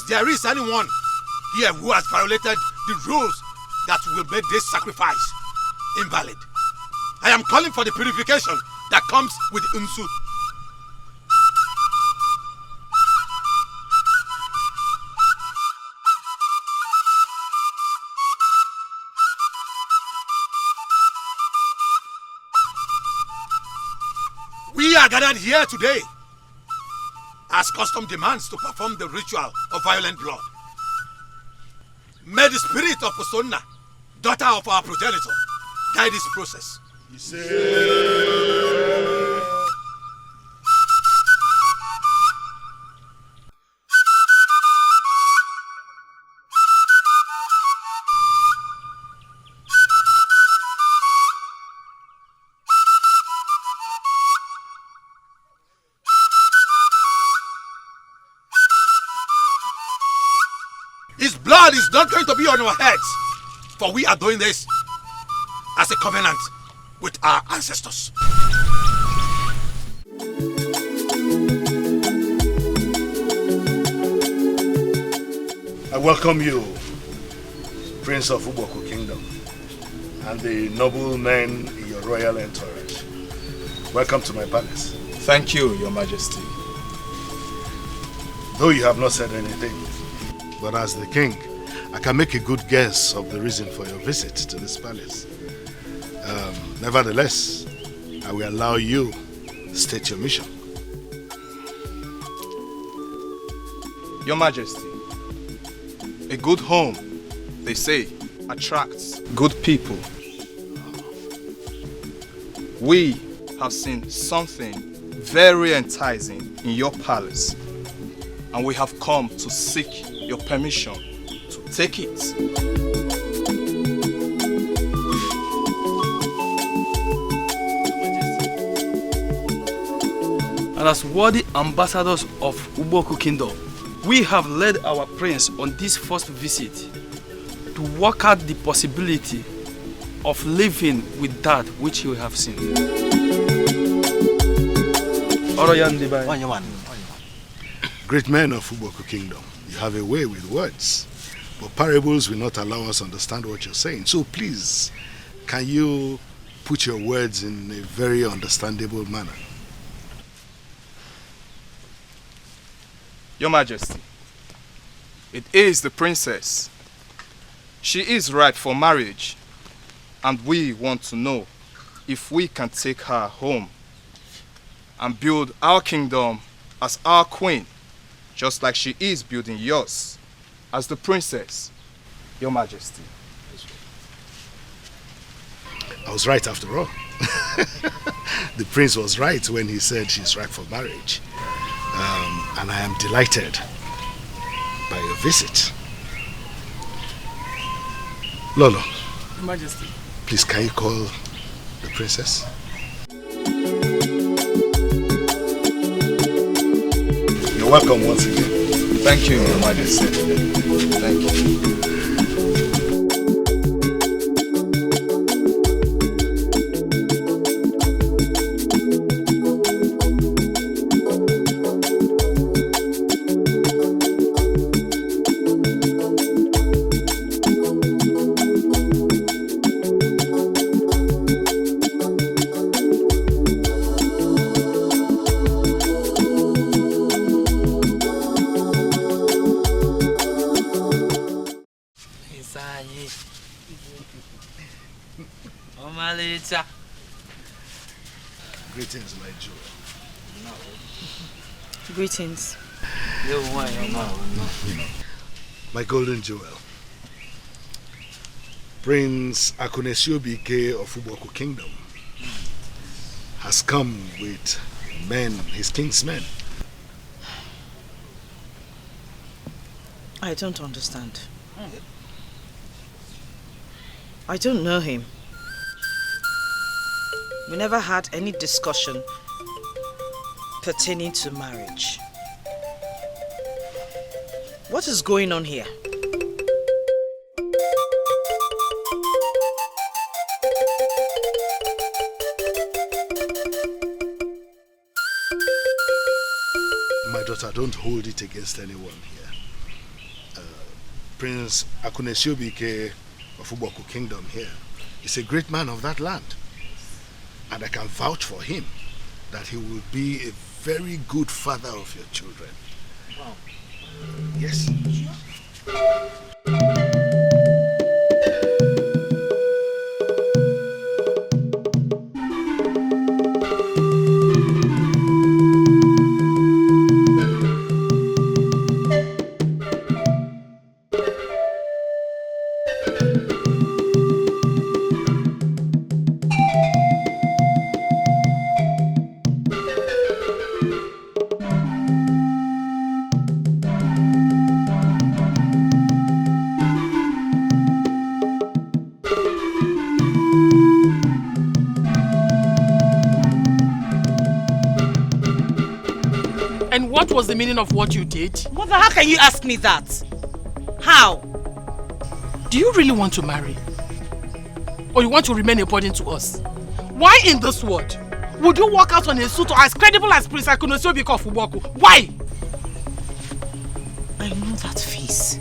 there is anyone here who has violated the rules that will make this sacrifice invalid, I am calling for the purification that comes with Unsu. We are gathered here today as custom demands to perform the ritual of violent blood. May the spirit of Osonna, daughter of our progenitor, guide this process. His blood is not going to be on our heads, for we are doing this as a covenant with our ancestors. I welcome you, Prince of Uboku Kingdom, and the noble men in your royal entourage. Welcome to my palace. Thank you, Your Majesty. Though you have not said anything, but as the king, I can make a good guess of the reason for your visit to this palace. Nevertheless, I will allow you to state your mission. Your Majesty, a good home, they say, attracts good people. We have seen something very enticing in your palace, and we have come to seek your permission to take it. And as worthy ambassadors of Uboku Kingdom, we have led our prince on this first visit to work out the possibility of living with that which you have seen. Great men of Uboku Kingdom, you have a way with words, but parables will not allow us to understand what you're saying. So please, can you put your words in a very understandable manner? Your Majesty, it is the princess. She is ripe for marriage, and we want to know if we can take her home and build our kingdom as our queen, just like she is building yours as the princess, Your Majesty. I was right after all. The prince was right when he said she's ripe for marriage. And I am delighted by your visit. Lolo. Your Majesty. Please, can you call the princess? You're welcome once again. Thank you, Your Majesty. Thank you. Greetings, my jewel. Greetings. My golden jewel. Prince Akunesiobiike of Uboku Kingdom has come with men, his king's men. I don't understand. I don't know him. We never had any discussion pertaining to marriage. What is going on here? My daughter, don't hold it against anyone here. Prince Akunesiobiike of Uboku Kingdom here is a great man of that land. And I can vouch for him that he will be a very good father of your children. Wow. Yes. What was the meaning of what you did? Mother, how can you ask me that? How? Do you really want to marry? Or you want to remain a burden to us? Why in this world would you walk out on a suitor as credible as Prince Akunesiobiike of Uboku? Why? I know that face.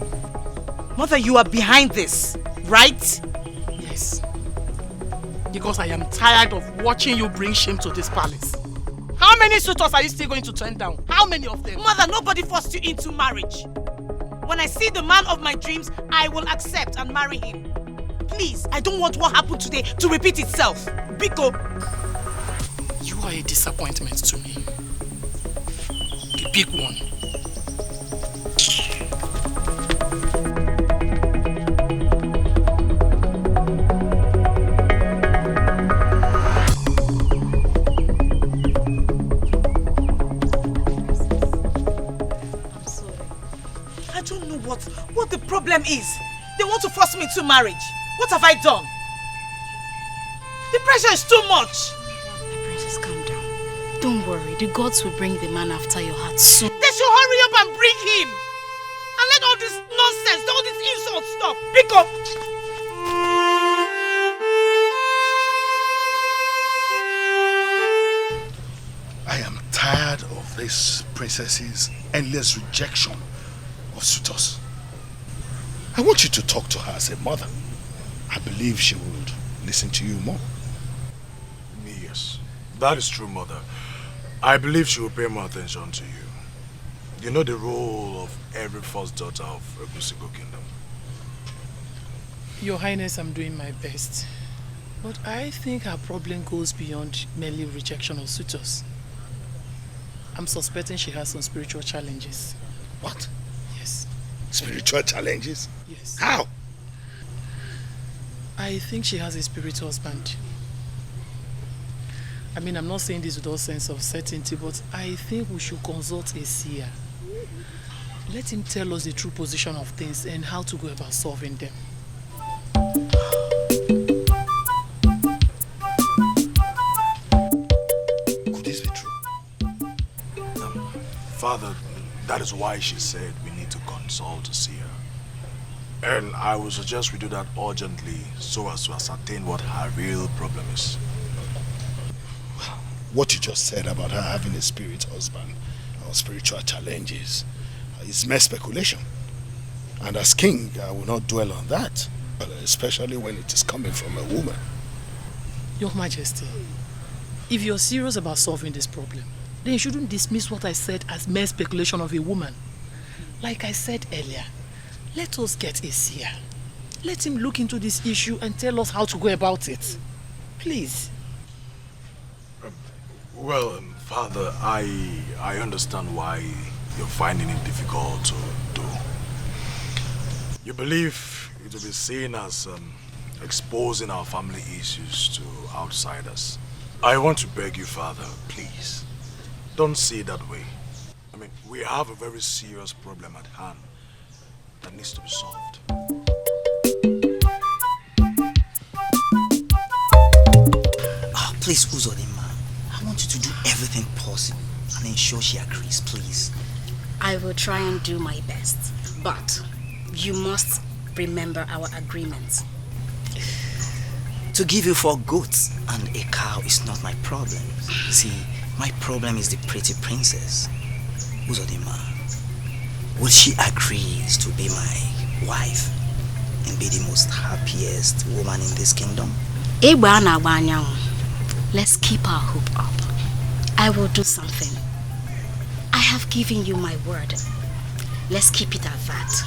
Mother, you are behind this, right? Yes. Because I am tired of watching you bring shame to this palace. How many suitors are you still going to turn down? How many of them? Mother, nobody forced you into marriage. When I see the man of my dreams, I will accept and marry him. Please, I don't want what happened today to repeat itself. Biko. You are a disappointment to me. The big one. What the problem is. They want to force me into marriage. What have I done? The pressure is too much. My princess, calm down. Don't worry, the gods will bring the man after your heart soon. They should hurry up and bring him. And let all this nonsense, all these insults stop. Pick up. I am tired of this princess's endless rejection of suitors. I want you to talk to her as a mother. I believe she would listen to you more. Yes, that is true, mother. I believe she will pay more attention to you. You know the role of every first daughter of Ugezu Kingdom. Your Highness, I'm doing my best. But I think her problem goes beyond merely rejection of suitors. I'm suspecting she has some spiritual challenges. What? Yes. Spiritual challenges? Yes. How? I think she has a spirit husband. I mean, I'm not saying this with all sense of certainty, but I think we should consult a seer. Let him tell us the true position of things and how to go about solving them. Could this be true? Father, that is why she said we need to consult a seer. And I would suggest we do that urgently so as to ascertain what her real problem is. What you just said about her having a spirit husband or spiritual challenges is mere speculation. And as king, I will not dwell on that, especially when it is coming from a woman. Your Majesty, if you're serious about solving this problem, then you shouldn't dismiss what I said as mere speculation of a woman. Like I said earlier, let us get a seer. Let him look into this issue and tell us how to go about it. Please. Well, Father, I understand why you're finding it difficult to do. You believe it will be seen as exposing our family issues to outsiders. I want to beg you, Father, please, don't see it that way. I mean, we have a very serious problem at hand that needs to be solved. Please, Uzodinma, I want you to do everything possible and ensure she agrees, please. I will try and do my best, but you must remember our agreement. To give you 4 goats and a cow is not my problem. See, my problem is the pretty princess. Uzodinma, will she agree to be my wife and be the most happiest woman in this kingdom? Let's keep our hope up. I will do something. I have given you my word. Let's keep it at that.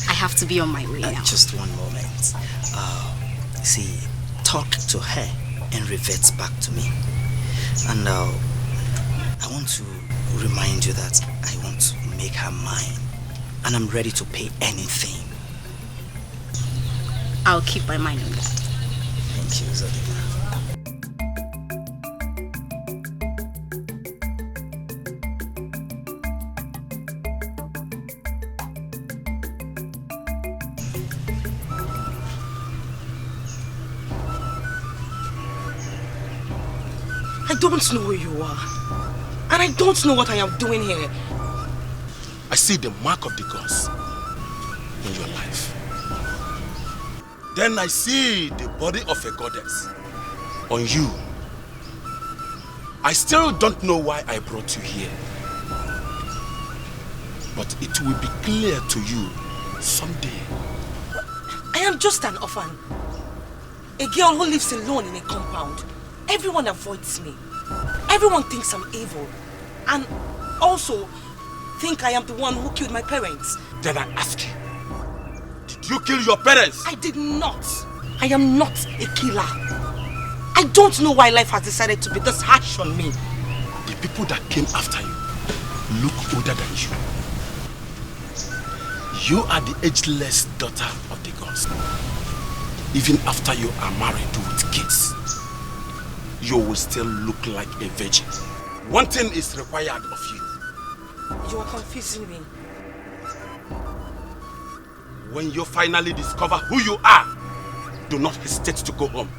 I have to be on my way now. Just one moment. See, talk to her and revert back to me. And I want to remind you that I want to make her mine. And I'm ready to pay anything. I'll keep my mind on that. Thank you, Zadima. I don't know where you are. And I don't know what I am doing here. I see the mark of the gods in your life. Then I see the body of a goddess on you. I still don't know why I brought you here. But it will be clear to you someday. I am just an orphan. A girl who lives alone in a compound. Everyone avoids me. Everyone thinks I'm evil. And also think I am the one who killed my parents. Then I ask you, did you kill your parents? I did not. I am not a killer. I don't know why life has decided to be this harsh on me. The people that came after you look older than you. You are the ageless daughter of the gods. Even after you are married with kids, you will still look like a virgin. One thing is required of you. You are confusing me. When you finally discover who you are, do not hesitate to go home.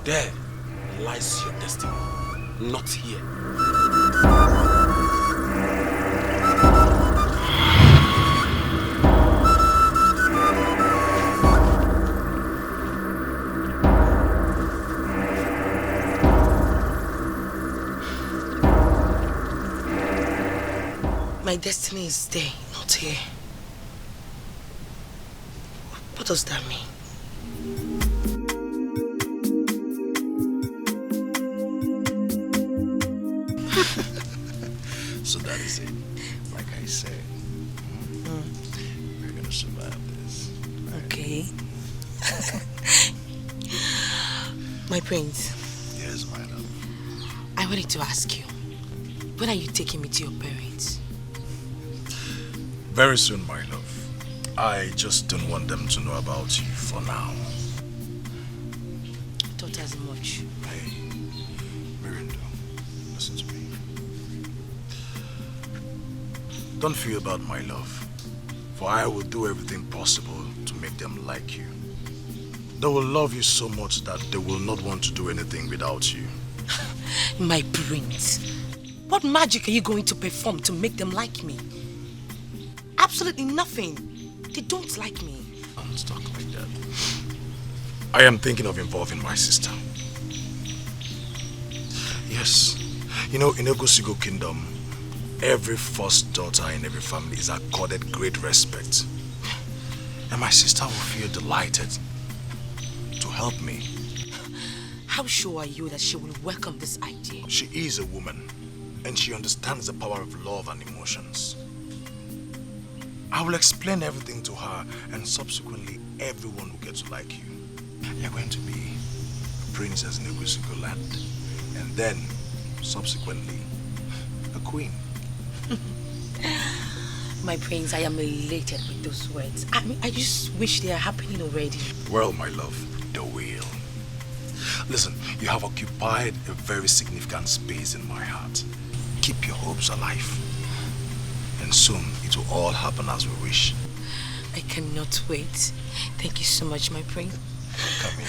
There lies your destiny, not here. My destiny is there, not here. What does that mean? So that is it. Like I said, we're gonna survive this. Right? Okay. My prince. Yes, my love. I wanted to ask you, when are you taking me to your parents? Very soon, my love. I just don't want them to know about you for now. I thought as much. Hey, Miranda, listen to me. Don't feel bad, my love, for I will do everything possible to make them like you. They will love you so much that they will not want to do anything without you. My prince, what magic are you going to perform to make them like me? Absolutely nothing. They don't like me. Don't talk like that. I am thinking of involving my sister. Yes. You know, in Ugezu Kingdom, every first daughter in every family is accorded great respect. And my sister will feel delighted to help me. How sure are you that she will welcome this idea? She is a woman, and she understands the power of love and emotions. I will explain everything to her, and subsequently everyone will get to like you. You're going to be a princess in Ugezu land, and then, subsequently, a queen. My prince, I am elated with those words. I just wish they are happening already. Well, my love, they will. Listen, you have occupied a very significant space in my heart. Keep your hopes alive. And soon it will all happen as we wish. I cannot wait. Thank you so much, my prince. Come here.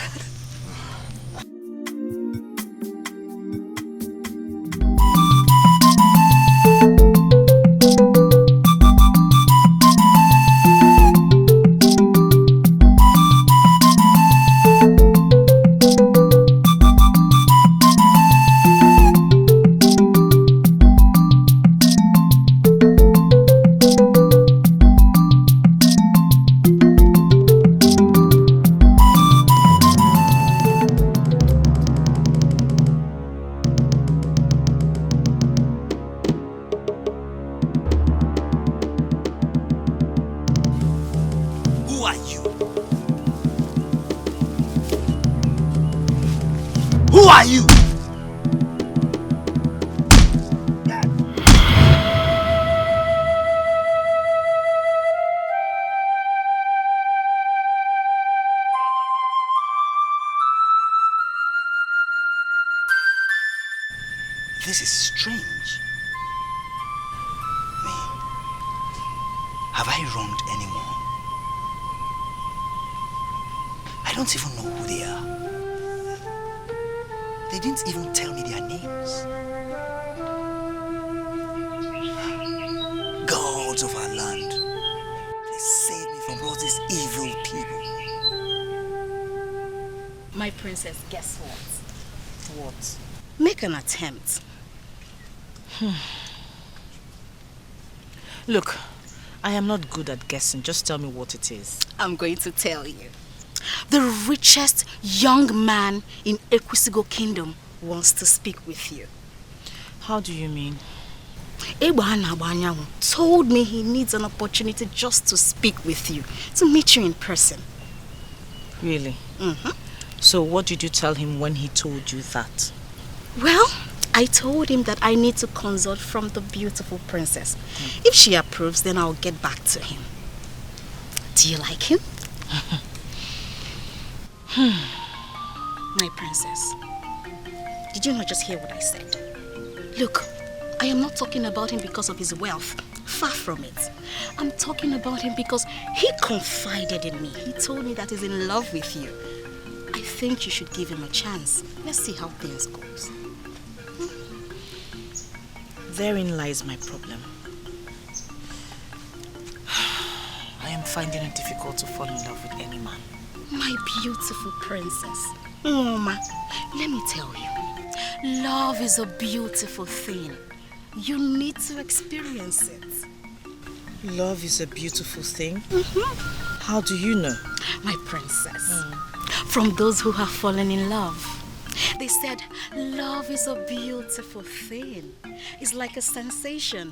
Who are you? This is strange. Me, have I wronged anyone? I don't even know who they are. They didn't even tell me their names. Gods of our land, please save me from all these evil people. My princess, guess what? What? Make an attempt. Look, I am not good at guessing. Just tell me what it is. I'm going to tell you. The richest young man in Ekwisigo Kingdom wants to speak with you. How do you mean? Ebanyawu told me he needs an opportunity just to speak with you, to meet you in person. Really? So what did you tell him when he told you that? Well, I told him that I need to consult from the beautiful princess. If she approves, then I'll get back to him. Do you like him? My princess, did you not just hear what I said? Look, I am not talking about him because of his wealth. Far from it. I'm talking about him because he confided in me. He told me that he's in love with you. I think you should give him a chance. Let's see how things goes. Therein lies my problem. I am finding it difficult to fall in love with any man. My beautiful princess. Mama, let me tell you. Love is a beautiful thing. You need to experience it. Love is a beautiful thing? How do you know? My princess. From those who have fallen in love. They said, love is a beautiful thing. It's like a sensation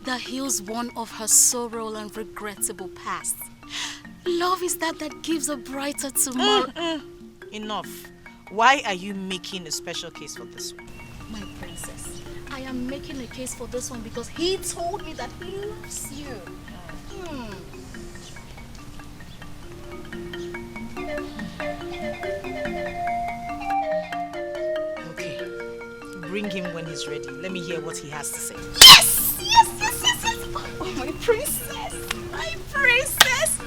that heals one of her sorrow and regrettable past. Love is that gives a brighter tomorrow. Enough. Why are you making a special case for this one? My princess, I am making a case for this one because he told me that he loves you. Okay. Bring him when he's ready. Let me hear what he has to say. Yes! Yes! Oh, my princess! My princess!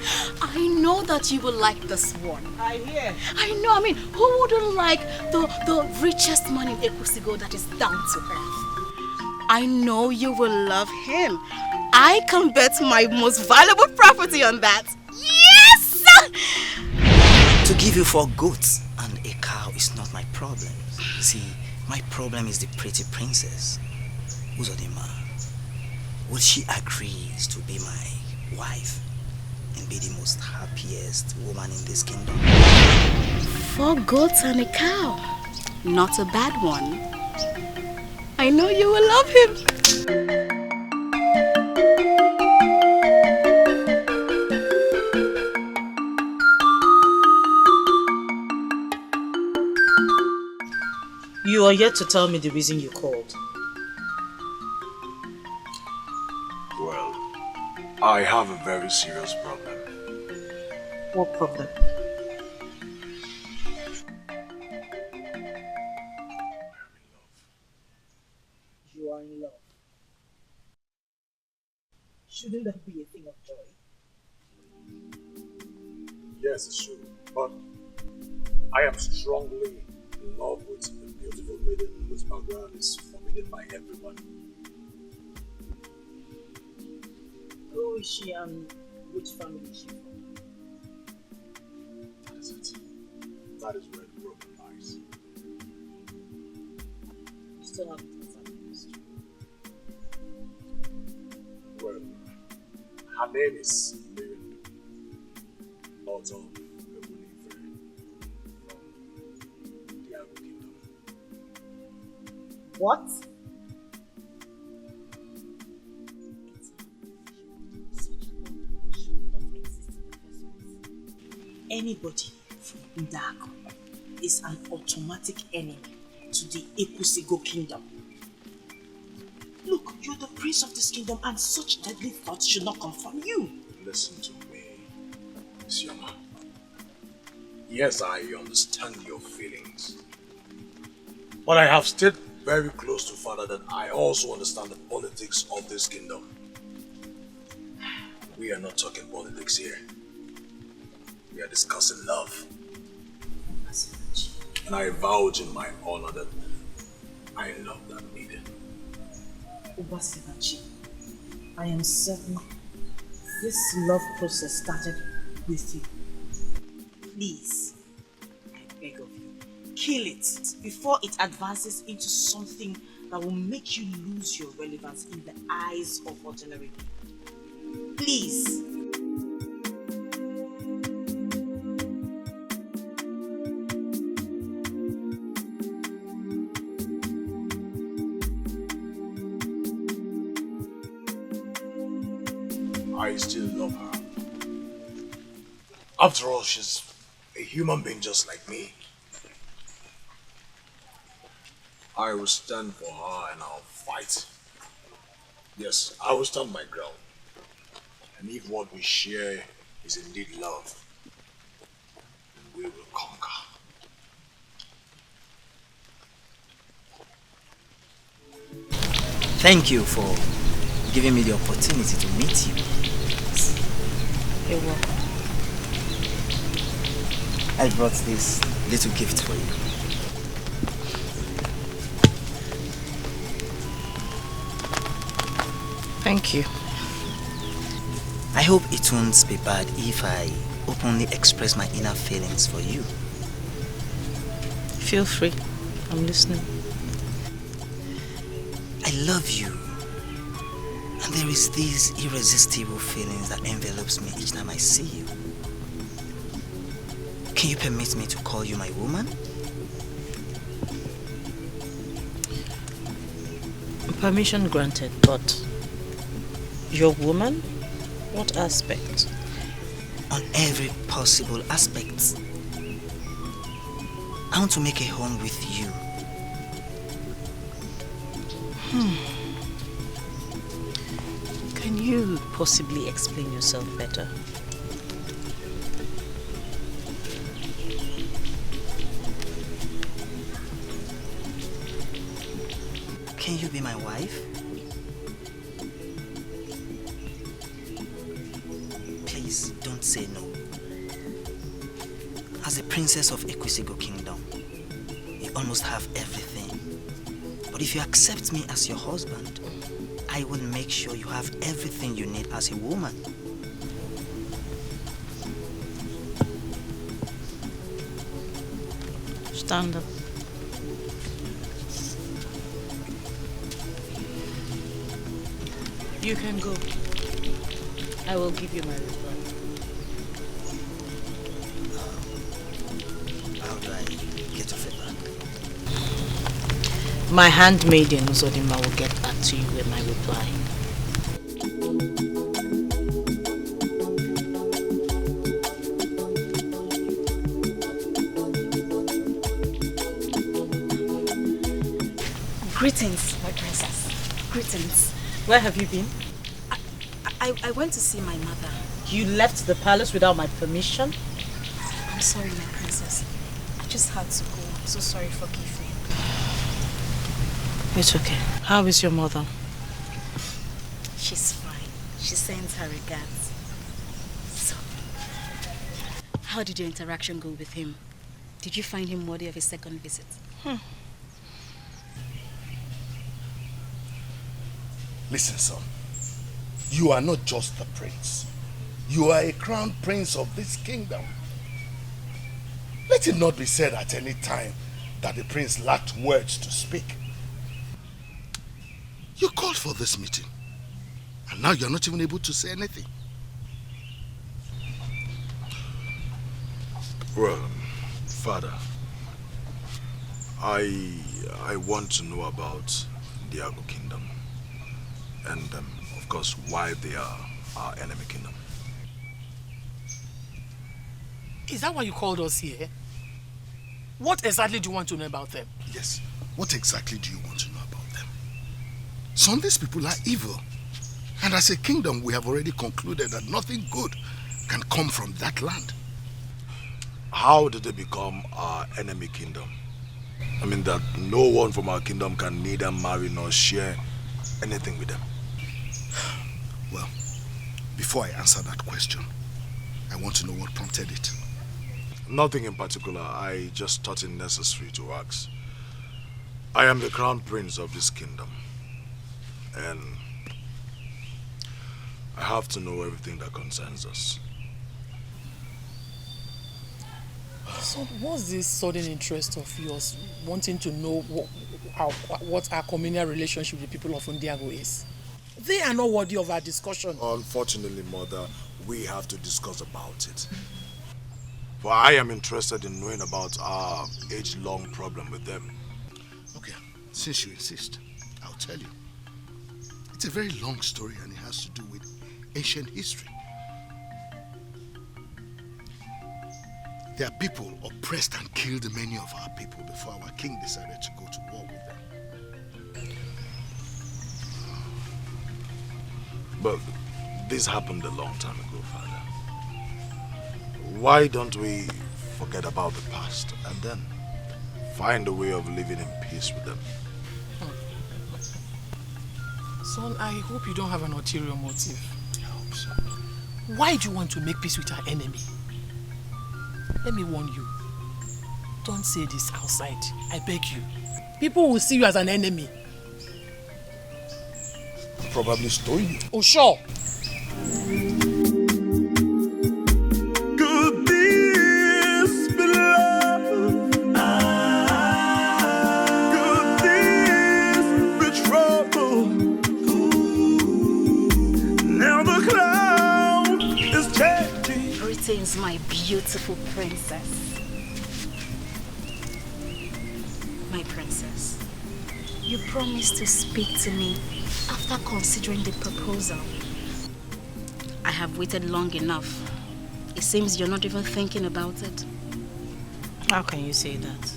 I know that you will like this one. I hear. I know, I mean, who wouldn't like the richest man in Ekwisigo that is down to earth? I know you will love him. I can bet my most valuable property on that. Yes! To give you 4 goats and a cow is not my problem. See, my problem is the pretty princess, Uzodima. Will she agree to be my wife and be the most happiest woman in this kingdom? 4 goats and a cow. Not a bad one. I know you will love him. You are yet to tell me the reason you called. Well, I have a very serious problem. What problem? You are in love. Shouldn't that be a thing of joy? Yes, it's true, but I am strongly in love with a beautiful maiden whose background is forbidden by everyone. Who is she and which family is she from? That is it. That is where the problem lies. You still haven't answered the question. Well, her name is Miriam, daughter of a believer from the Arab Kingdom. What? Anybody from Ndako, a is an automatic enemy to the Ekwusigo kingdom. Look, you're the prince of this kingdom and such deadly thoughts should not come from you. Listen to me, Chioma. Yes, I understand your feelings. But I have stayed very close to Father that I also understand the politics of this kingdom. We are not talking politics here. We are discussing love. And I vouch in my honor that I love that maiden. Obasibachi, I am certain this love process started with you. Please, I beg of you, kill it before it advances into something that will make you lose your relevance in the eyes of ordinary people. Please. I still love her. After all, she's a human being just like me. I will stand for her and I'll fight. Yes, I will stand my ground. And if what we share is indeed love, then we will conquer. Thank you for giving me the opportunity to meet you. You're welcome. I brought this little gift for you. Thank you. I hope it won't be bad if I openly express my inner feelings for you. Feel free. I'm listening. I love you. And there is these irresistible feelings that envelops me each time I see you. Can you permit me to call you my woman? Permission granted, but your woman? What aspect? On every possible aspect. I want to make a home with you. Can you possibly explain yourself better? Can you be my wife? Please don't say no. As the princess of Ekwusigo Kingdom, you almost have everything. But if you accept me as your husband, I will make sure you have everything you need as a woman. Stand up. You can go. I will give you my reply. How do I get your feedback? My handmaiden, Uzodimma, will get back to you with my reply. Greetings, my princess. Greetings. Where have you been? I went to see my mother. You left the palace without my permission? I'm sorry, my princess. I just had to go. I'm so sorry, forgive me. It's okay. How is your mother? She's fine. She sends her regards. So, how did your interaction go with him? Did you find him worthy of a second visit? Listen, son. You are not just the prince. You are a crown prince of this kingdom. Let it not be said at any time that the prince lacked words to speak. You called for this meeting, and now you're not even able to say anything. Well, Father, I want to know about the Agu kingdom. And, of course, why they are our enemy kingdom. Is that why you called us here? What exactly do you want to know about them? Yes. What exactly do you want to know about them? Son, these people are evil. And as a kingdom, we have already concluded that nothing good can come from that land. How did they become our enemy kingdom? I mean that no one from our kingdom can neither marry nor share anything with them. Well, before I answer that question, I want to know what prompted it. Nothing in particular. I just thought it necessary to ask. I am the crown prince of this kingdom. And I have to know everything that concerns us. So what's this sudden interest of yours wanting to know what our communal relationship with the people of Undiago is? They are not worthy of our discussion. Unfortunately, Mother, we have to discuss about it. For I am interested in knowing about our age-long problem with them. Okay, since you insist, I'll tell you. It's a very long story and it has to do with ancient history. There are people oppressed and killed many of our people before our king decided to go to war with them. But this happened a long time ago, Father. Why don't we forget about the past and then find a way of living in peace with them? Son, I hope you don't have an ulterior motive. I hope so. Why do you want to make peace with our enemy? Let me warn you. Don't say this outside. I beg you. People will see you as an enemy. Probably stole you. Oh, sure. Could this be love? Could this be trouble? Now the cloud is changing. Greetings, my beautiful princess. My princess, you promised to speak to me after considering the proposal. I have waited long enough. It seems you're not even thinking about it. How can you say that?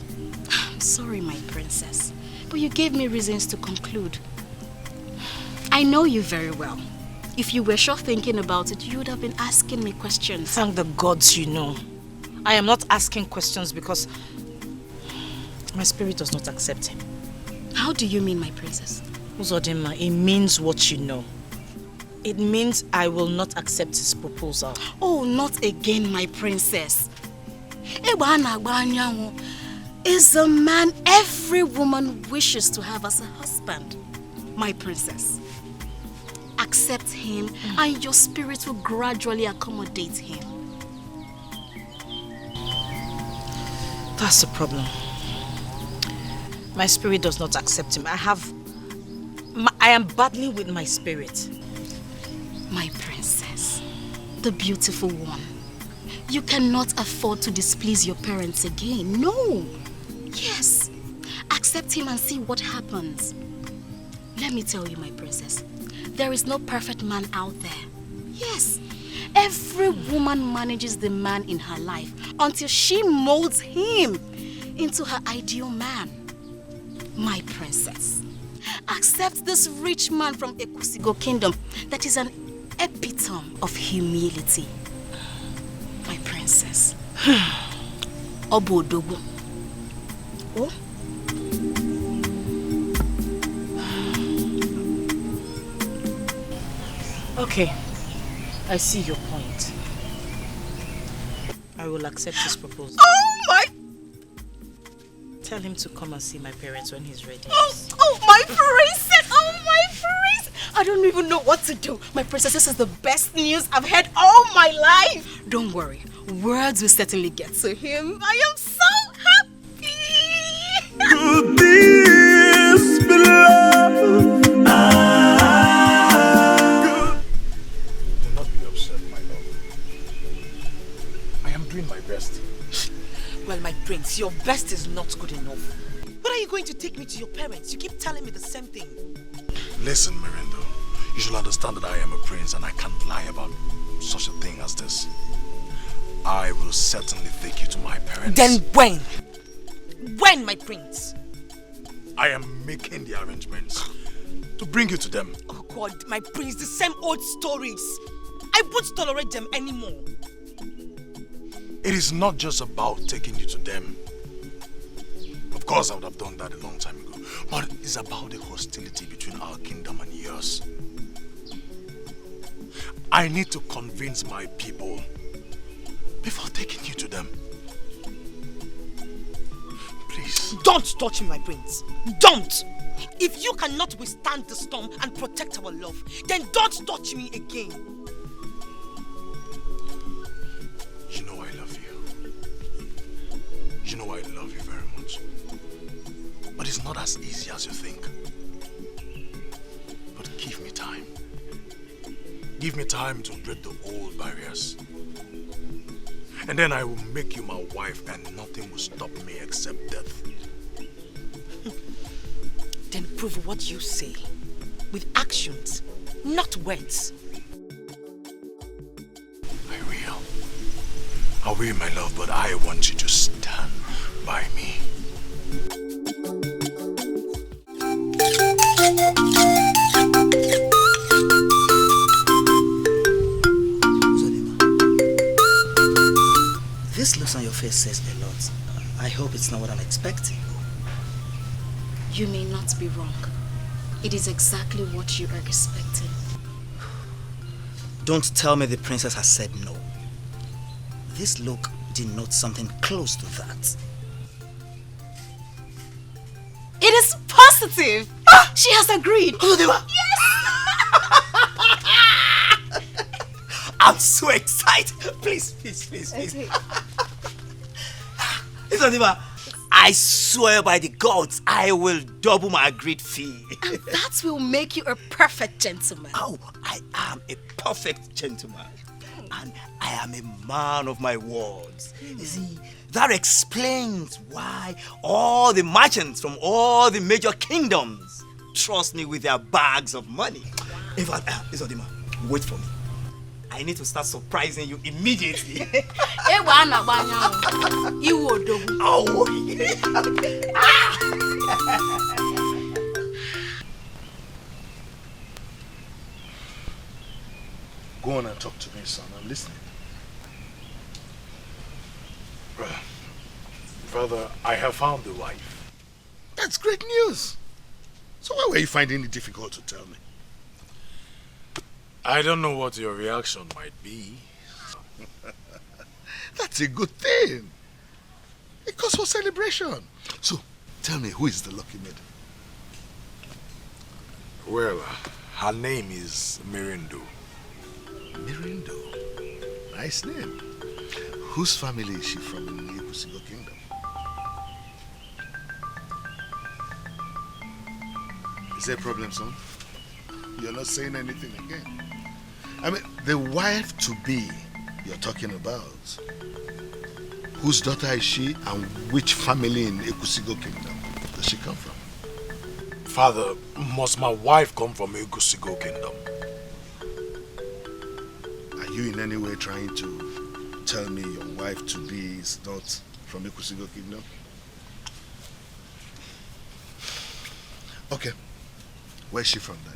I'm sorry, my princess, but you gave me reasons to conclude. I know you very well. If you were sure thinking about it, you would have been asking me questions. Thank the gods you know. I am not asking questions because my spirit does not accept him. How do you mean, my princess? Uzodinma, it means what you know. It means I will not accept his proposal. Oh, not again, my princess. Is a man every woman wishes to have as a husband. My princess, accept him and your spirit will gradually accommodate him. That's the problem. My spirit does not accept him. I am battling with my spirit. My princess, the beautiful one, you cannot afford to displease your parents again. No. Yes. Accept him and see what happens. Let me tell you, my princess, there is no perfect man out there. Yes. Every woman manages the man in her life until she molds him into her ideal man. My princess, accept this rich man from Ekusigo kingdom that is an epitome of humility. My princess. Obodogo. Oh? Okay, I see your point. I will accept his proposal. Oh my! Tell him to come and see my parents when he's ready. Oh my princess! Oh my princess! I don't even know what to do. My princess, this is the best news I've heard all my life. Don't worry, words will certainly get to him. I am so happy! Could this be love? Do not be upset, my love. I am doing my best. Well, my prince, your best is not good enough. When are you going to take me to your parents? You keep telling me the same thing. Listen, Mirindo, you should understand that I am a prince and I can't lie about such a thing as this. I will certainly take you to my parents. Then when? When, my prince? I am making the arrangements to bring you to them. Oh God, my prince, the same old stories. I won't tolerate them anymore. It is not just about taking you to them. Of course, I would have done that a long time ago. But it's about the hostility between our kingdom and yours. I need to convince my people before taking you to them. Please. Don't touch me, my prince. Don't! If you cannot withstand the storm and protect our love, then don't touch me again. You know I love you. You know I love you very much. But it's not as easy as you think. But give me time. Give me time to break the old barriers. And then I will make you my wife and nothing will stop me except death. Then prove what you say with actions, not words. I will, my love, but I want you to stand by me. This looks on your face says a lot. I hope it's not what I'm expecting. You may not be wrong. It is exactly what you are expecting. Don't tell me the princess has said no. This look denotes something close to that. It is positive! She has agreed! Yes! I'm so excited! Please. Isodima, I swear by the gods, I will double my agreed fee. And that will make you a perfect gentleman. Oh, I am a perfect gentleman. And I am a man of my words. You see, that explains why all the merchants from all the major kingdoms trust me with their bags of money. In fact, Isodima, wait for me. I need to start surprising you immediately. Go on and talk to me, son. I'm listening. Father, I have found the wife. That's great news. So why were you finding it difficult to tell me? I don't know what your reaction might be. That's a good thing. It calls for celebration. So, tell me, who is the lucky maiden? Well, her name is Mirindo. Mirindo. Nice name. Whose family is she from in the Ekusigo Kingdom? Is there a problem, son? You're not saying anything again. I mean, the wife-to-be you're talking about, whose daughter is she and which family in Ekusigo Kingdom does she come from? Father, must my wife come from Ekusigo Kingdom? Are you in any way trying to tell me your wife-to-be is not from Ekusigo Kingdom? Okay. Where's she from then?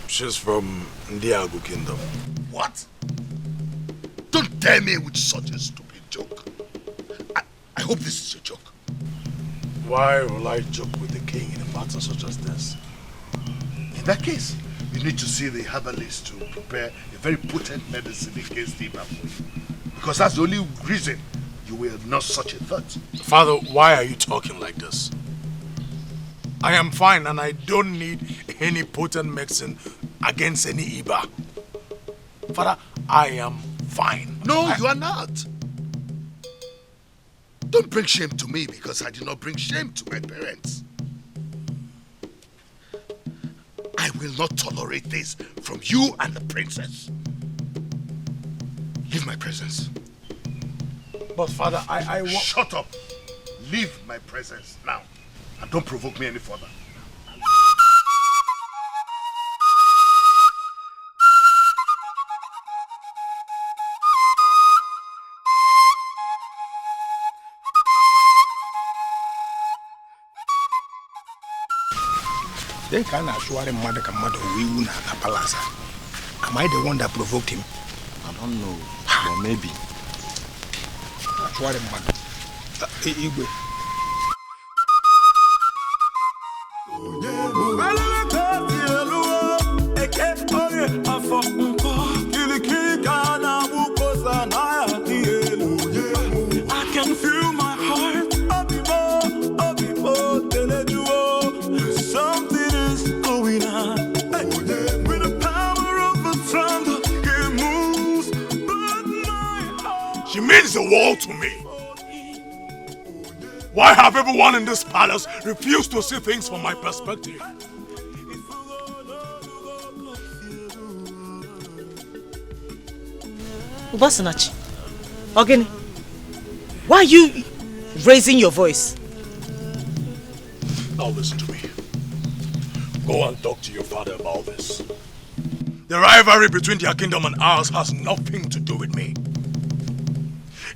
She's from Ndiago Kingdom. What? Don't dare me with such a stupid joke. I hope this is a joke. Why will I joke with the king in a matter such as this? In that case, you need to see the herbalist to prepare a very potent medicine against the Iba. Because that's the only reason you will not such a thought. Father, why are you talking like this? I am fine and I don't need any potent medicine against any Iba. Father, I am fine. No, you are not. Don't bring shame to me because I did not bring shame to my parents. I will not tolerate this from you and the princess. Leave my presence. But Father, I want... Shut up. Leave my presence now. And don't provoke me any further. Then can I show him mother we na palace? Am I the one that provoked him? I don't know, but maybe. Show him mother. Igwe. I can feel my heart. Something is going on. With the power of the thunder, it moves. But my heart. She means the world to me. Why have everyone in this palace refused to see things from my perspective? Ubasanachi, Ogini, why are you raising your voice? Now listen to me. Go and talk to your father about this. The rivalry between their kingdom and ours has nothing to do with me.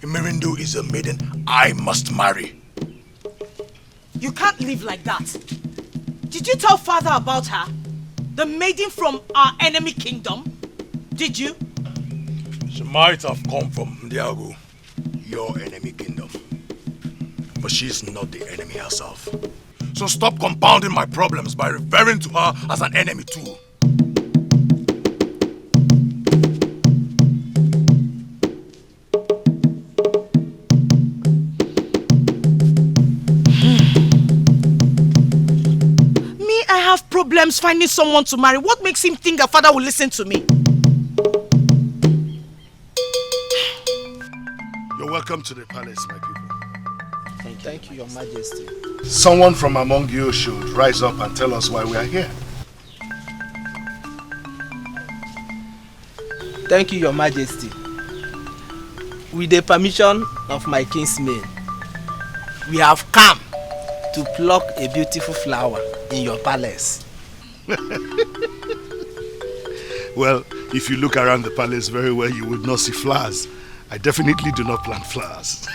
Imirindu is a maiden I must marry. You can't live like that. Did you tell father about her? The maiden from our enemy kingdom? Did you? She might have come from Ndiago, your enemy kingdom. But she's not the enemy herself. So stop compounding my problems by referring to her as an enemy too. Me, I have problems finding someone to marry. What makes him think her father will listen to me? You're welcome to the palace, my people. Thank you, Your Majesty. Someone from among you should rise up and tell us why we are here. Thank you, Your Majesty. With the permission of my kinsmen, we have come to pluck a beautiful flower in your palace. Well, if you look around the palace very well, you would not see flowers. I definitely do not plant flowers.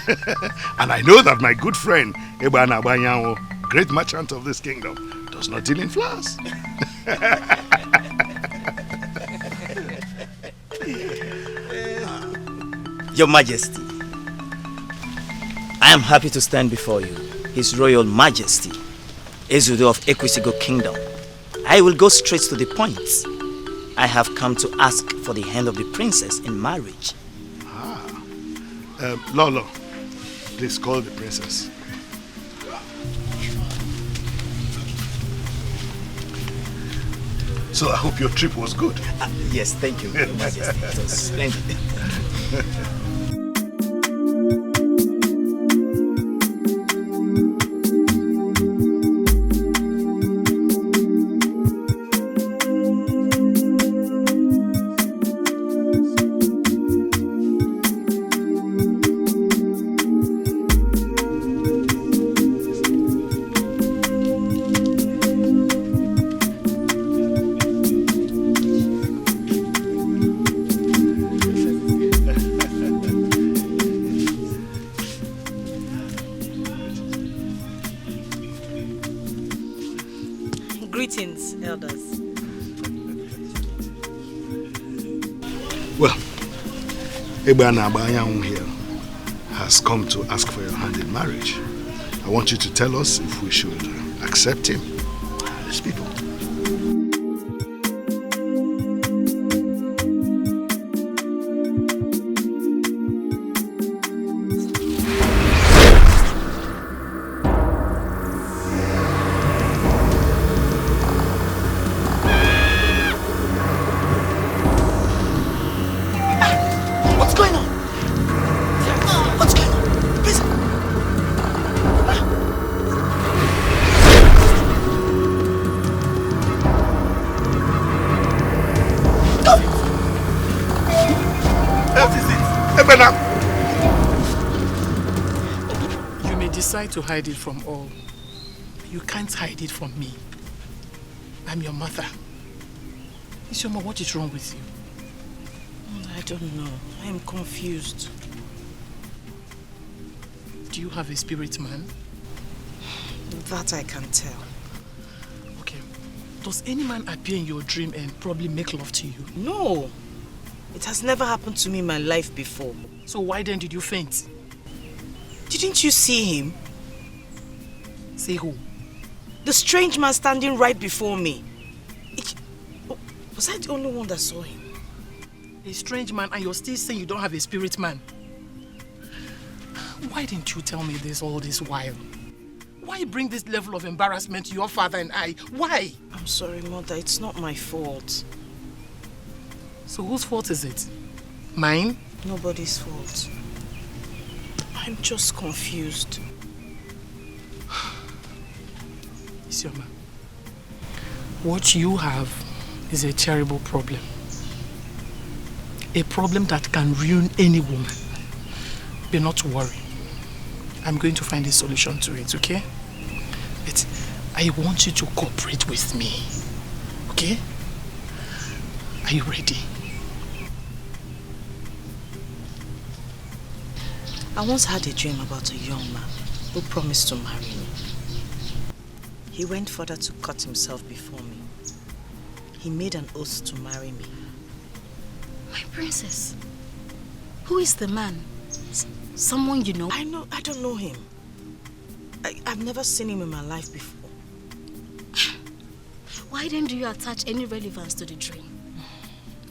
And I know that my good friend, Ebana Banyanwo, great merchant of this kingdom, does not deal in flowers. Your Majesty, I am happy to stand before you, His Royal Majesty, Ezudo of Ekwesigo Kingdom. I will go straight to the point. I have come to ask for the hand of the princess in marriage. Lolo, please call the princess. So I hope your trip was good. Yes, thank you, Your Majesty. It was splendid. Greetings, elders. Well, Ebana Banyanwo here has come to ask for your hand in marriage. I want you to tell us if we should accept him and his people. To hide it from all. You can't hide it from me. I'm your mother. Chioma, what is wrong with you? I don't know. I am confused. Do you have a spirit man? That I can tell. Okay. Does any man appear in your dream and probably make love to you? No. It has never happened to me in my life before. So why then did you faint? Didn't you see him? See who? The strange man standing right before me. Was I the only one that saw him? A strange man, and you're still saying you don't have a spirit man? Why didn't you tell me this all this while? Why bring this level of embarrassment to your father and I? Why? I'm sorry, Mother. It's not my fault. So whose fault is it? Mine? Nobody's fault. I'm just confused. Chioma, what you have is a terrible problem. A problem that can ruin any woman. But not to worry. I'm going to find a solution to it, okay? But I want you to cooperate with me, okay? Are you ready? I once had a dream about a young man who promised to marry me. He went further to cut himself before me. He made an oath to marry me. My princess, who is the man? Someone you know? I don't know him. I've never seen him in my life before. Why then do you attach any relevance to the dream?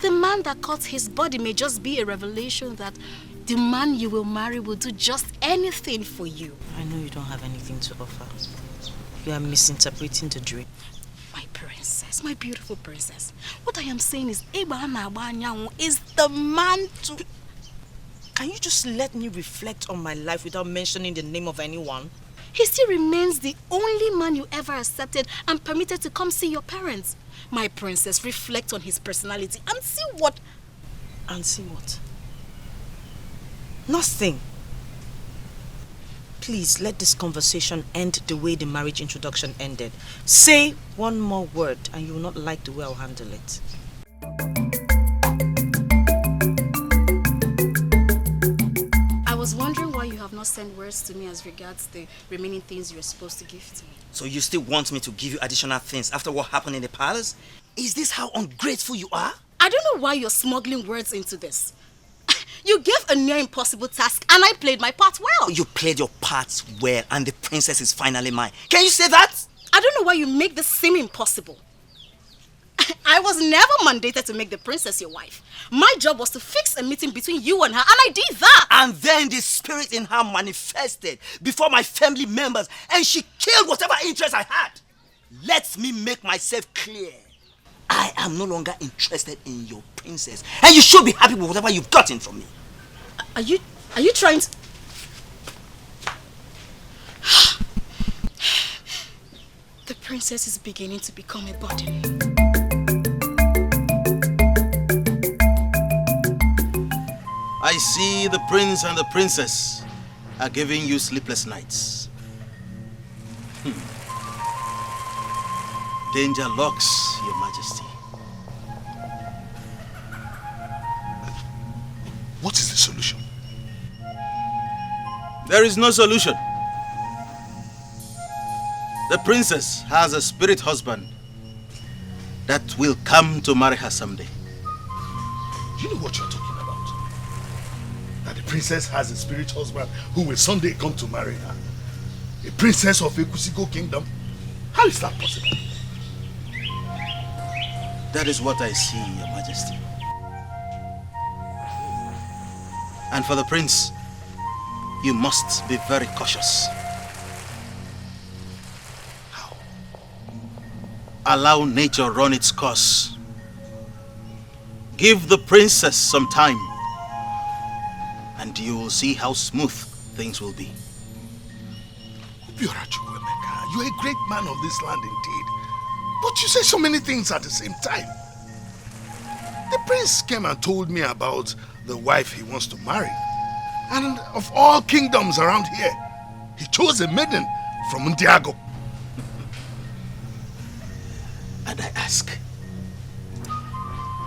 The man that cut his body may just be a revelation that the man you will marry will do just anything for you. I know you don't have anything to offer. You are misinterpreting the dream. My princess, my beautiful princess. What I am saying is, Abraham is the man to... Can you just let me reflect on my life without mentioning the name of anyone? He still remains the only man you ever accepted and permitted to come see your parents. My princess, reflect on his personality and see what... And see what? Nothing. Please, let this conversation end the way the marriage introduction ended. Say one more word and you will not like the way I'll handle it. I was wondering why you have not sent words to me as regards the remaining things you're supposed to give to me. So you still want me to give you additional things after what happened in the palace? Is this how ungrateful you are? I don't know why you're smuggling words into this. You gave a near impossible task and I played my part well. You played your part well and the princess is finally mine. Can you say that? I don't know why you make this seem impossible. I was never mandated to make the princess your wife. My job was to fix a meeting between you and her, and I did that. And then the spirit in her manifested before my family members, and she killed whatever interest I had. Let me make myself clear. I am no longer interested in your princess, and you should be happy with whatever you've gotten from me. Are you trying to... The princess is beginning to become a burden. I see the prince and the princess are giving you sleepless nights. Danger lurks, Your Majesty. What is the solution? There is no solution. The princess has a spirit husband that will come to marry her someday. You know what you're talking about? That the princess has a spirit husband who will someday come to marry her. A princess of a Kusigo kingdom? How is that possible? That is what I see, Your Majesty. And for the prince, you must be very cautious. How? Allow nature run its course. Give the princess some time, and you will see how smooth things will be. You're a great man of this land indeed. But you say so many things at the same time. The prince came and told me about the wife he wants to marry. And of all kingdoms around here, he chose a maiden from Undiago. And I ask,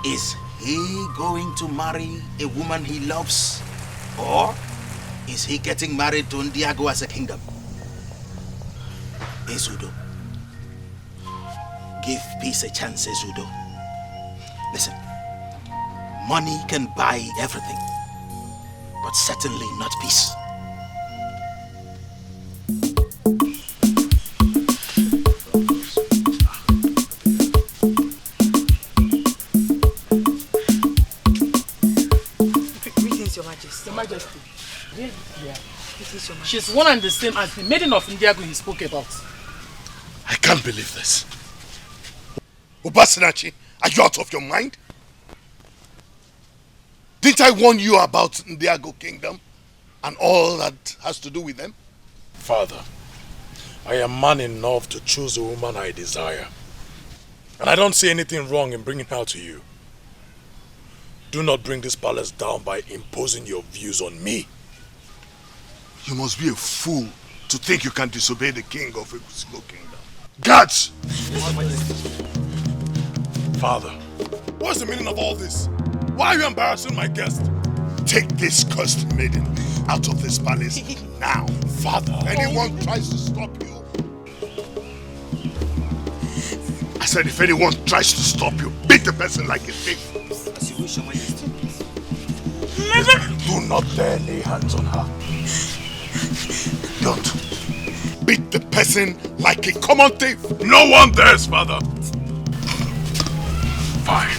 is he going to marry a woman he loves? Or is he getting married to Undiago as a kingdom? Esudo, give peace a chance, Udo. Listen, money can buy everything, but certainly not peace. Greetings, Your Majesty. Your Majesty. Yeah. She's one and the same as the maiden of Indiago he spoke about. I can't believe this. Obasinachi, are you out of your mind? Didn't I warn you about Ndiago Kingdom and all that has to do with them? Father, I am man enough to choose a woman I desire. And I don't see anything wrong in bringing her to you. Do not bring this palace down by imposing your views on me. You must be a fool to think you can disobey the king of Ugezu Kingdom. Guards! Father, what's the meaning of all this? Why are you embarrassing my guest? Take this cursed maiden out of this palace now. Father. If anyone tries to stop you... I said if anyone tries to stop you, beat the person like a pig. As you wish, Your Majesty. Do not dare lay hands on her. Don't. Beat the person like a common thief. No one dares, Father. Fine.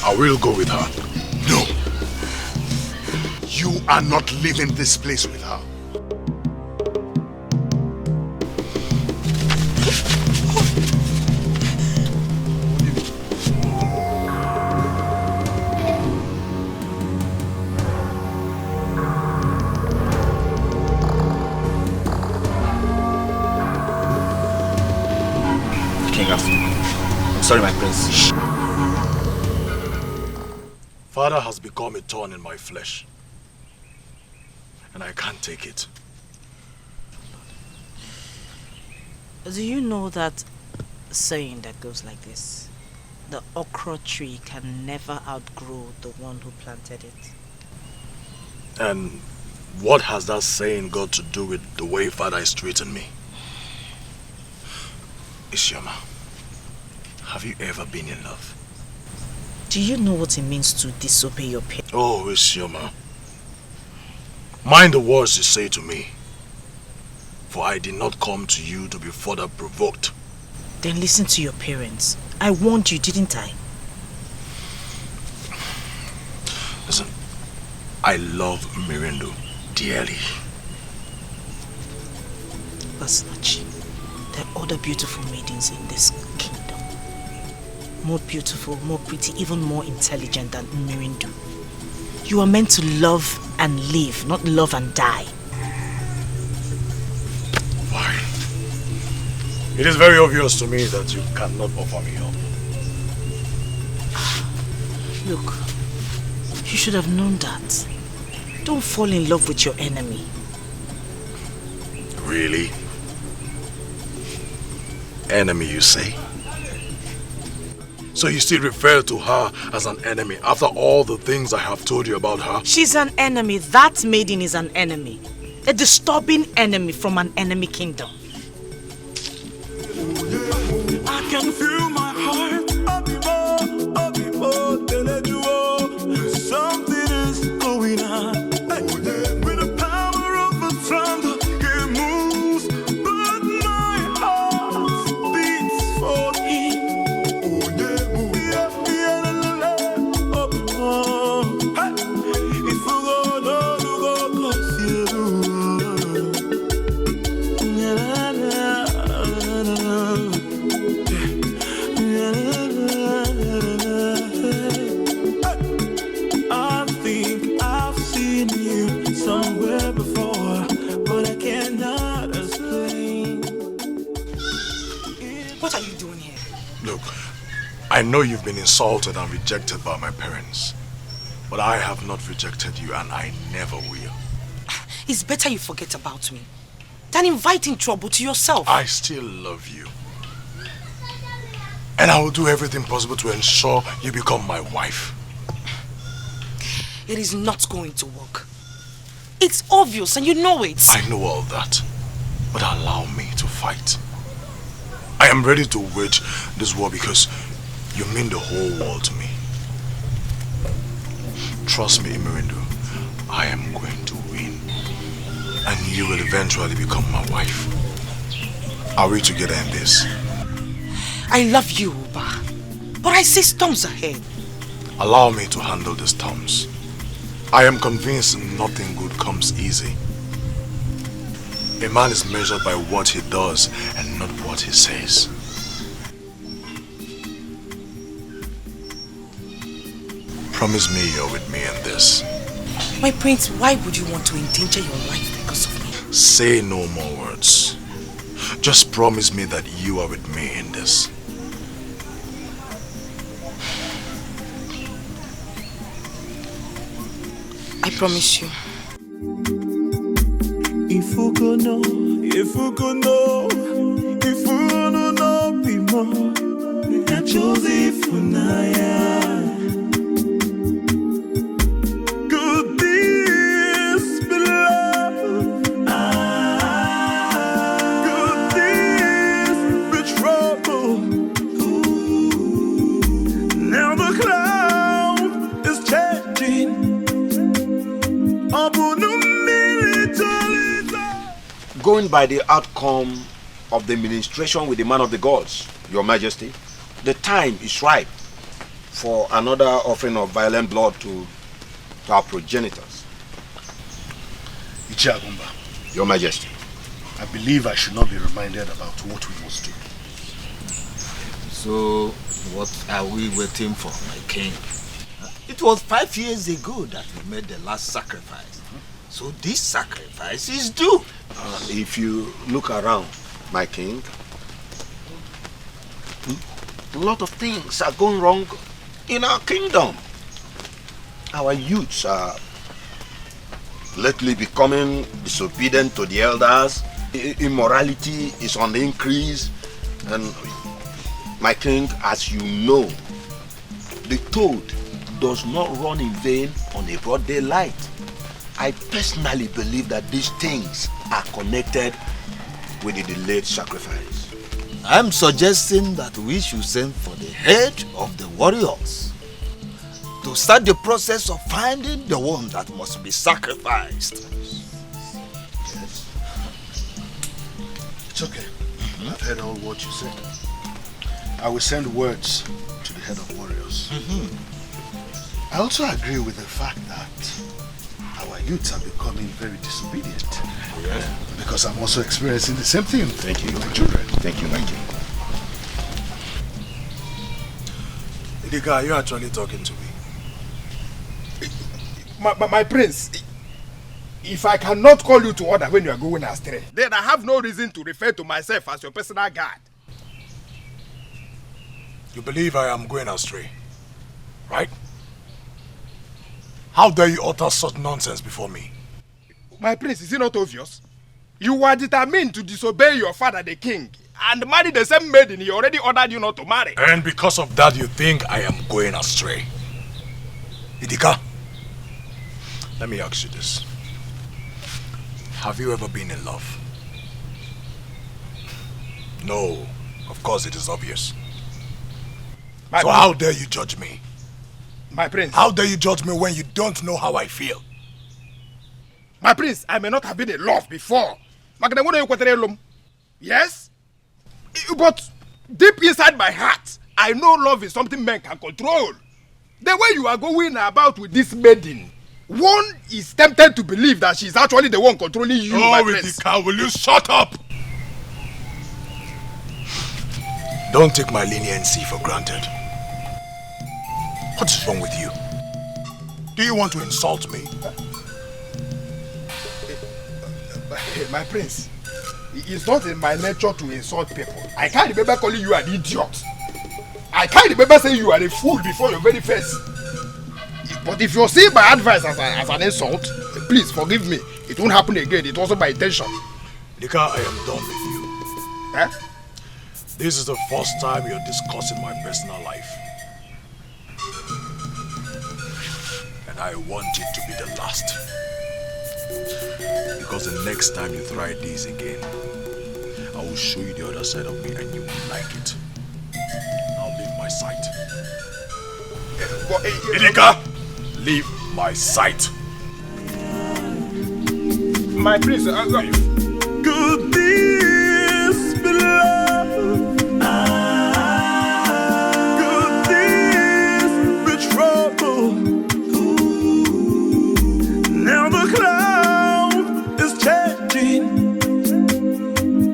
I will go with her. No. You are not leaving this place with her. I'm sorry, my prince. Father has become a thorn in my flesh. And I can't take it. Do you know that saying that goes like this? The okra tree can never outgrow the one who planted it. And what has that saying got to do with the way Father is treating me? Chioma, have you ever been in love? Do you know what it means to disobey your parents? Oh, Chioma. Mind the words you say to me. For I did not come to you to be further provoked. Then listen to your parents. I warned you, didn't I? Listen, I love Mirindo dearly. Basinachi, there are other beautiful maidens in this kingdom. More beautiful, more pretty, even more intelligent than Mirindo. You are meant to love and live, not love and die. Fine. It is very obvious to me that you cannot offer me help. Look, you should have known that. Don't fall in love with your enemy. Really? Enemy, you say? So you still refer to her as an enemy after all the things I have told you about her? She's an enemy. That maiden is an enemy. A disturbing enemy from an enemy kingdom. I can feel my heart. Something is going on. With the power of the thunder, it moves, but my heart beats for him. I know you've been insulted and rejected by my parents, but I have not rejected you and I never will. It's better you forget about me than inviting trouble to yourself. I still love you. And I will do everything possible to ensure you become my wife. It is not going to work. It's obvious and you know it. I know all that, but allow me to fight. I am ready to wage this war because you mean the whole world to me. Trust me, Imerindu, I am going to win. And you will eventually become my wife. Are we together in this? I love you, Uba. But I see storms ahead. Allow me to handle the storms. I am convinced nothing good comes easy. A man is measured by what he does and not what he says. Promise me you're with me in this. My prince, why would you want to endanger your life because of me? Say no more words. Just promise me that you are with me in this. I promise you. If you go no, if you go no, if you no be more, I chose if you could this be love? Could this be trouble? Now the cloud is changing. Going by the outcome of the administration with the man of the gods, Your Majesty, the time is ripe for another offering of violent blood to our progenitors. Ichiagumba, Your Majesty, I believe I should not be reminded about what we must do. So, what are we waiting for, my king? It was 5 years ago that we made the last sacrifice. So this sacrifice is due. If you look around, my king, a lot of things are going wrong in our kingdom. Our youths are lately becoming disobedient to the elders. Immorality is on the increase. And my king, as you know, the toad does not run in vain on a broad daylight. I personally believe that these things are connected with the delayed sacrifice. I'm suggesting that we should send for the head of the warriors to start the process of finding the one that must be sacrificed. Yes. It's okay. I've heard all what you said. I will send words to the head of warriors. I also agree with the fact that our youths are becoming very disobedient. Yeah. Because I'm also experiencing the same thing. Thank you, my children. Thank you, my king. Idika, are you actually talking to me? My prince, if I cannot call you to order when you are going astray, then I have no reason to refer to myself as your personal guard. You believe I am going astray, right? How dare you utter such nonsense before me? My prince, is it not obvious? You were determined to disobey your father, the king, and marry the same maiden he already ordered you not to marry. And because of that, you think I am going astray? Idika, let me ask you this. Have you ever been in love? No, of course it is obvious. So how dare you judge me? My prince. How dare you judge me when you don't know how I feel? My prince, I may not have been in love before. Yes? But deep inside my heart, I know love is something men can control. The way you are going about with this maiden, one is tempted to believe that she's actually the one controlling you, my prince. Idika, will you shut up? Don't take my leniency for granted. What is wrong with you? Do you want to insult me? My prince, it's not in my nature to insult people. I can't remember calling you an idiot. I can't remember saying you are a fool before your very face. But if you see my advice as an insult, please forgive me. It won't happen again. It wasn't my intention. Nika, I am done with you. Eh? This is the first time you're discussing my personal life. And I want it to be the last. Because the next time you try this again, I will show you the other side of me and you will like it. Now leave my sight. Idika! Leave my sight! My prince, Goodness beloved, goodness be trouble. Now the cloud is changing.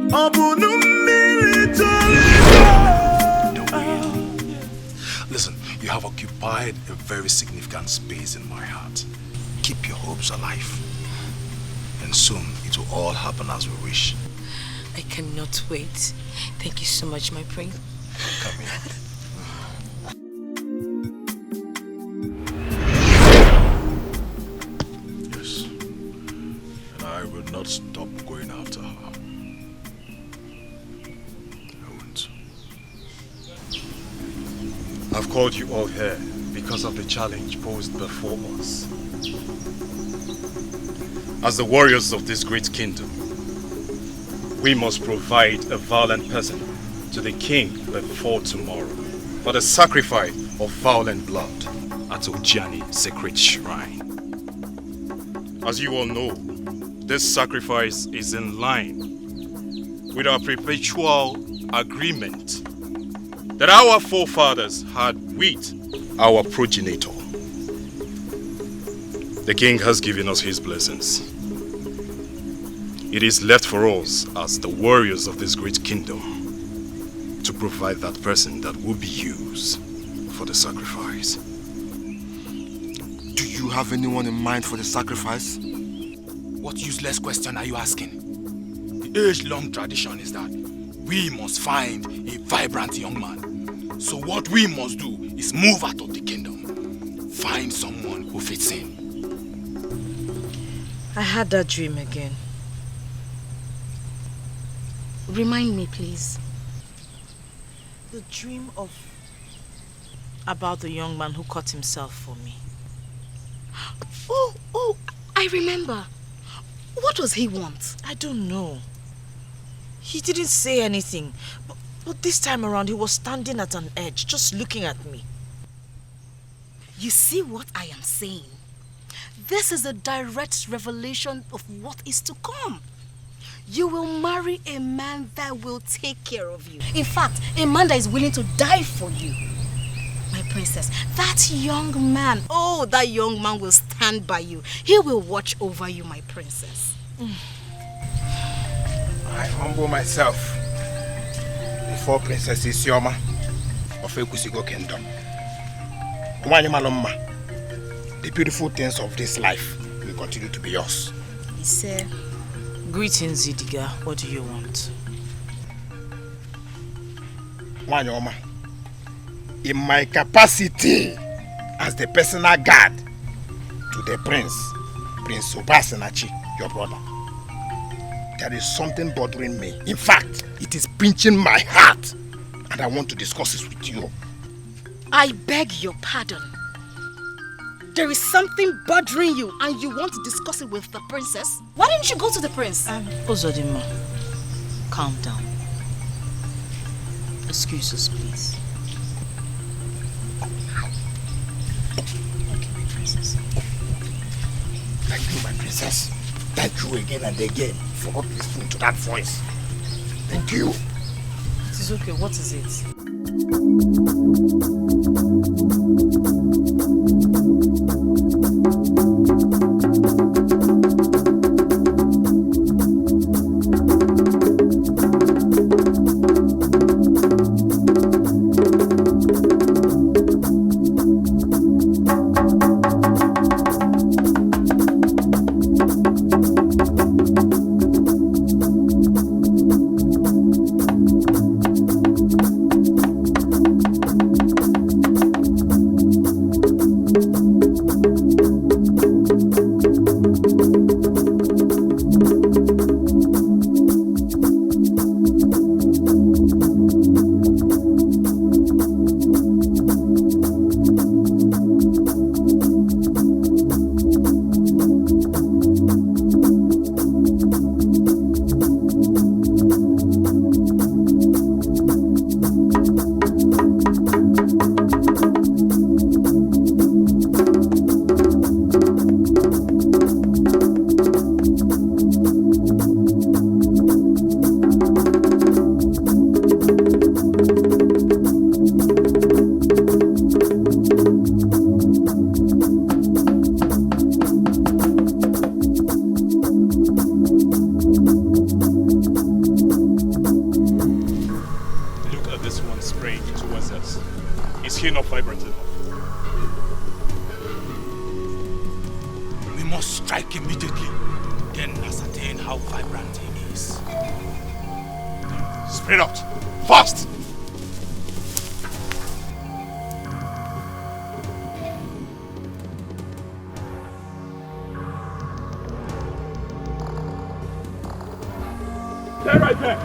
Upon the military. Listen, you have occupied a very significant space in my heart. Keep your hopes alive. And soon it will all happen as we wish. I cannot wait. Thank you so much, my prince. Come here. Yes. And I will not stop going after her. I won't. I've called you all here because of the challenge posed before us. As the warriors of this great kingdom, we must provide a violent person to the king before tomorrow for the sacrifice of violent blood at Ojani sacred shrine. As you all know, this sacrifice is in line with our perpetual agreement that our forefathers had with our progenitor. The king has given us his blessings. It is left for us as the warriors of this great kingdom to provide that person that will be used for the sacrifice. Do you have anyone in mind for the sacrifice? What useless question are you asking? The age-long tradition is that we must find a vibrant young man. So what we must do is move out of the kingdom. Find someone who fits in. I had that dream again. Remind me, please. The dream about the young man who cut himself for me. Oh, I remember. What does he want? I don't know. He didn't say anything. But this time around, he was standing at an edge, just looking at me. You see what I am saying? This is a direct revelation of what is to come. You will marry a man that will take care of you. In fact, a man that is willing to die for you. My princess, that young man will stand by you. He will watch over you, my princess. I humble myself before Princess Chioma of Ekusigo Kingdom. The beautiful things of this life will continue to be yours. Seer, greetings, Idiga. What do you want? Wanyoma, in my capacity as the personal guard to the Prince Obasinachi, your brother, there is something bothering me. In fact, it is pinching my heart, and I want to discuss this with you. I beg your pardon. There is something bothering you and you want to discuss it with the princess? Why didn't you go to the prince? Ozodima, calm down. Excuse us, please. Okay, my princess. Thank you, my princess. Thank you again and again for not listening to that voice. Thank you. It is okay. What is it? he not vibrant enough? We must strike immediately, then ascertain how vibrant he is. Spread out! Fast! Stay right there!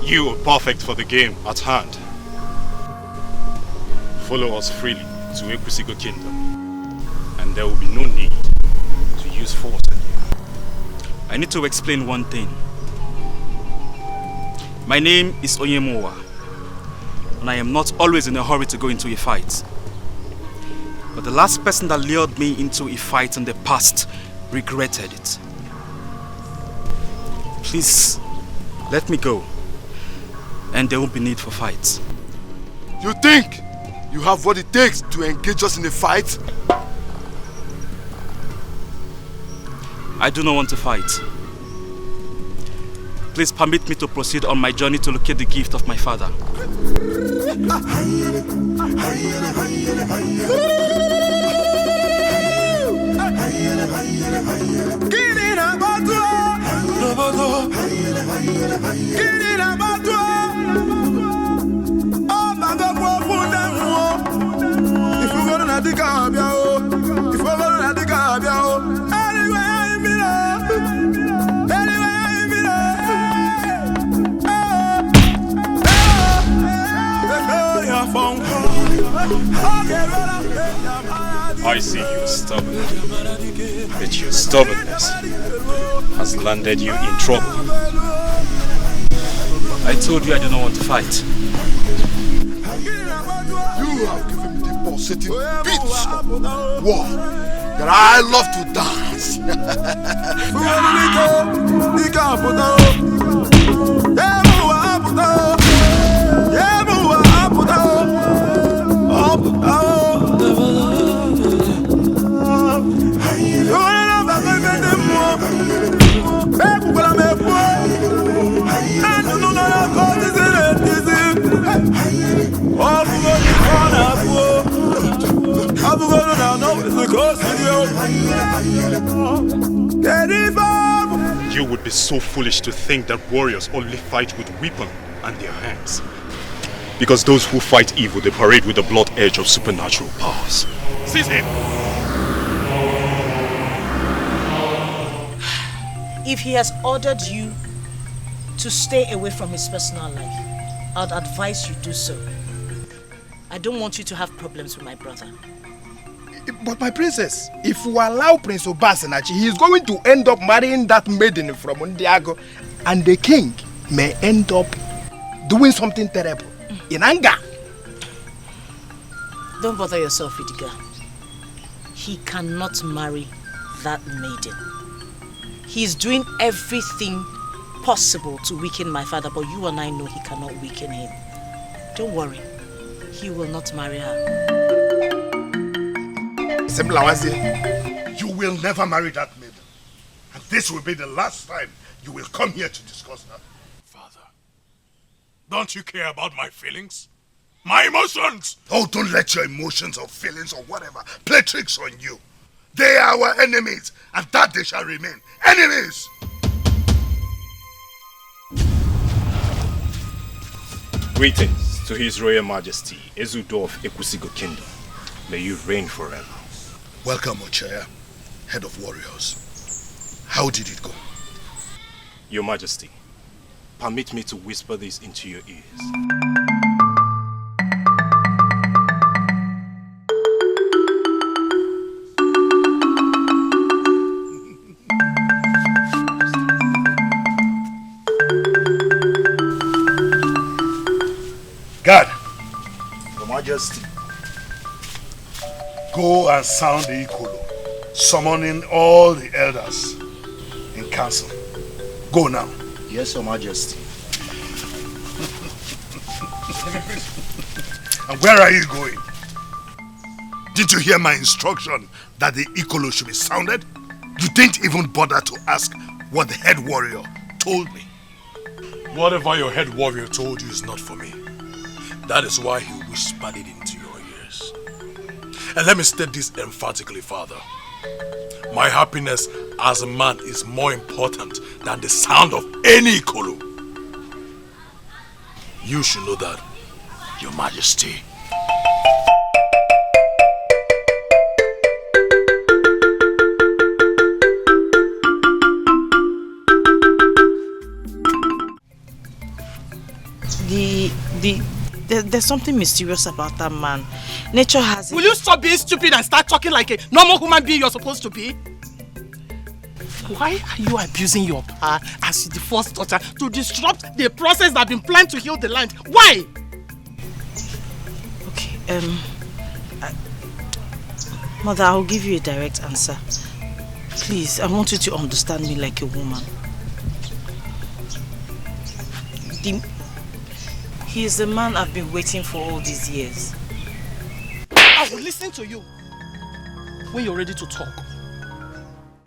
You are perfect for the game at hand. Follow us freely to Ekwusigo Kingdom, and there will be no need to use force on you. I need to explain one thing. My name is Onyemowa, and I am not always in a hurry to go into a fight. But the last person that lured me into a fight in the past regretted it. Please, let me go, and there won't be need for fights. You think you have what it takes to engage us in a fight? I do not want to fight. Please permit me to proceed on my journey to locate the gift of my father. I see you're stubborn, but your stubbornness has landed you in trouble. I told you I do not want to fight. You have given me the pulsating beats of war that I love to dance. You would be so foolish to think that warriors only fight with weapon and their hands. Because those who fight evil, they parade with the blunt edge of supernatural powers. Seize him! If he has ordered you to stay away from his personal life, I'd advise you do so. I don't want you to have problems with my brother. But my princess, if you allow Prince Obasanachi, he is going to end up marrying that maiden from Undiago, and the king may end up doing something terrible in anger. Don't bother yourself, Idiga. He cannot marry that maiden. He is doing everything possible to weaken my father, but you and I know he cannot weaken him. Don't worry, he will not marry her. You will never marry that maiden. And this will be the last time you will come here to discuss her. Father, don't you care about my feelings? My emotions! Oh, don't let your emotions or feelings or whatever play tricks on you. They are our enemies, and that they shall remain. Enemies! Greetings to His Royal Majesty, Ezudo of Ekwusigo Kingdom. May you reign forever. Welcome, Ochaya, head of warriors. How did it go? Your Majesty, permit me to whisper this into your ears. Guard! Your Majesty. Go and sound the Ikolo, summoning all the elders in council. Go now. Yes, Your Majesty. And where are you going? Didn't you hear my instruction that the Ikolo should be sounded? You didn't even bother to ask what the head warrior told me. Whatever your head warrior told you is not for me. That is why he whispered it into your ears. And let me state this emphatically, Father. My happiness as a man is more important than the sound of any kolo. You should know that, Your Majesty. There's something mysterious about that man. Nature has... Will you stop being stupid and start talking like a normal human being you're supposed to be? Why are you abusing your power as the first daughter to disrupt the process that has been planned to heal the land? Why? Okay, Mother, I'll give you a direct answer. Please, I want you to understand me like a woman. He is the man I've been waiting for all these years. I will listen to you when you're ready to talk.